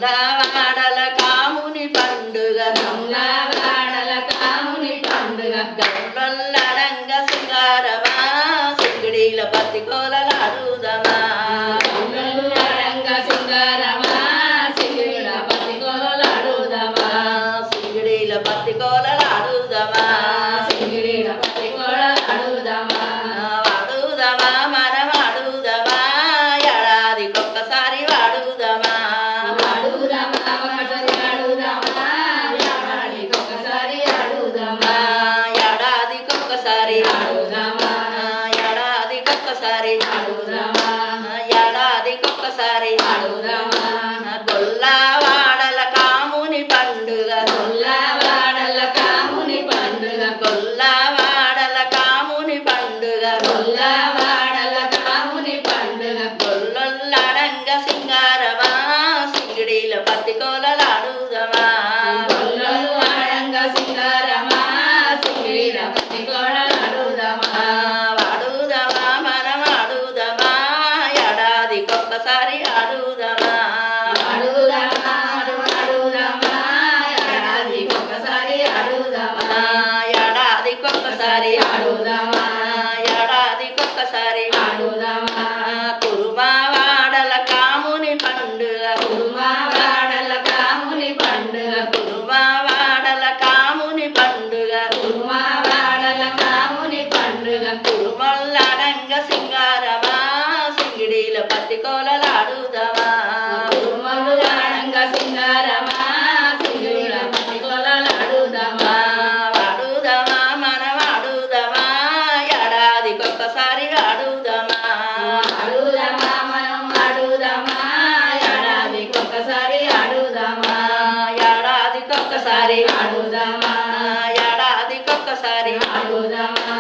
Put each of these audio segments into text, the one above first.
వాడల కాముని పండుగ వాడల కాముని పండుగ గల్లడంగ సింగారమా సింగిడీల పత్తి కోలలాడుదమా రంగ సింగారమా సింగిడీల పత్తి కోలలాడుదమా సింగిడీల పత్తి కోలలాడుదమా సింగిడీల పత్తి కోలలాడుదమా వాడుదమా మనం వాడుదమా ఏడాదికొక్కసారి వాడుదమా ఏడాదికొక్కసారి ఏడాదికొక్కసారి గొల్లవాడల కాముని పండుగ వాడల కాముని పండుగ గొల్లవాడల కాముని పండుగ వాడల కాముని పండుగ గొల్లొల్లడంగ సింగారమా సింగిడీల పత్తి కోలలాడుదమా రంగ సింగారమా సింగిడీల పత్తి కోలలాడుదమా వాడుదమా మనం వాడుదమా ఏడాదికొక్కసారి ఆడుదమా ఏడాదికొక్కసారి ఏడాదికొక్కసారి కురుమావాడల కాముని పండుగ వాడల కాముని పండుగ కురుమావాడల కాముని పండుగ వాడల కాముని పండుగ కురుమల్లడంగ సింగారమా సింగిడీల పత్తి కోలలాడుదమా రంగ సింగారమా సింగిడీల పత్తి కోలలాడుదమా వాడుదమా మనం వాడుదమా ఏడాదికొక్కసారి ఆడుదమా మనం ఆడుదమా ఏడాదికొక్కసారి ఆడుదమా ఏడాదికొక్కసారి ఆడుదమా ఏడాదికొక్కసారి ఆడుదమా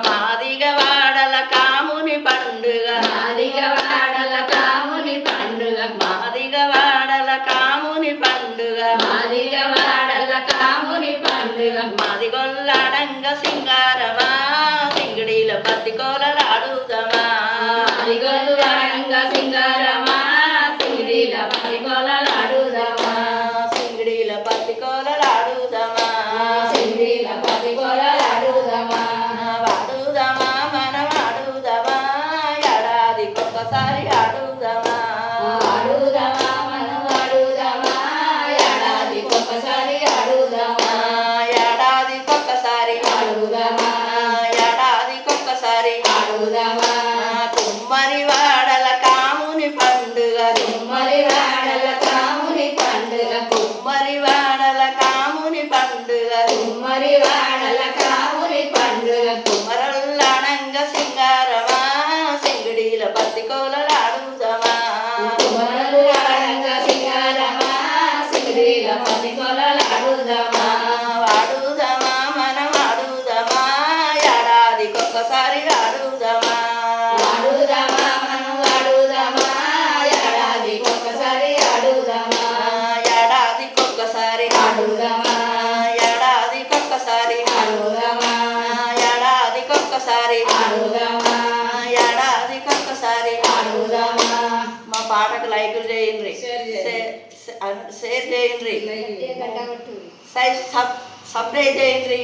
మాదిగ వాడల కాముని పండుగ వాడల కాముని పండుగ మాదిగ వాడల కాముని పండుగ వాడల కాముని పండుగ మాదిగొల్లడంగ సింగారమా సింగిడీల పత్తి కోలలాడుదమా రంగ సింగారమా సింగిడీల పత్తి కోలలాడుదమా సింగిడీల పత్తి కోలలాడుదమా సింగిడీల పత్తి కోలలాడుదమా వాడుదమా మనం వాడుదమా ఏడాదికొక్కసారి ఆడుదమా మనం ఆడుదమా ఏడాదికొక్కసారి ఆడుదమా ఏడాదికొక్కసారి ఆడుదమా ఏడాదికొక్కసారి ఆడుదమా కుమ్మరి వాడల కాముని పండుగ వాడల కాముని పండుగ కుమ్మరి వాడల కాముని పండుగ వాడల కాముని పండుగ కుమరల్లడంగ సింగారమా సింగిడీల పత్తి కోలలాడుదమా రంగ సింగారమా సింగిడీల పత్తి కోలలాడుదమా వాడుదమా మనం వాడుదమా ఏడాదికొక్కసారి ఆడుదమా మనం ఆడుదమా ఏడాదికొక్కసారి ఆడుదమా ఏడాదికొక్కసారి ఆడుదమా ఏడాదికొక్కసారి ఆడుదమా ఏడాదికొక్కసారి ఆడుదమా ఏడాదికొక్కసారి ఆడుదమా మా పాటకు లైకులు చేయండి షేర్ చేయండి సబ్స్క్రైబ్ చేయండి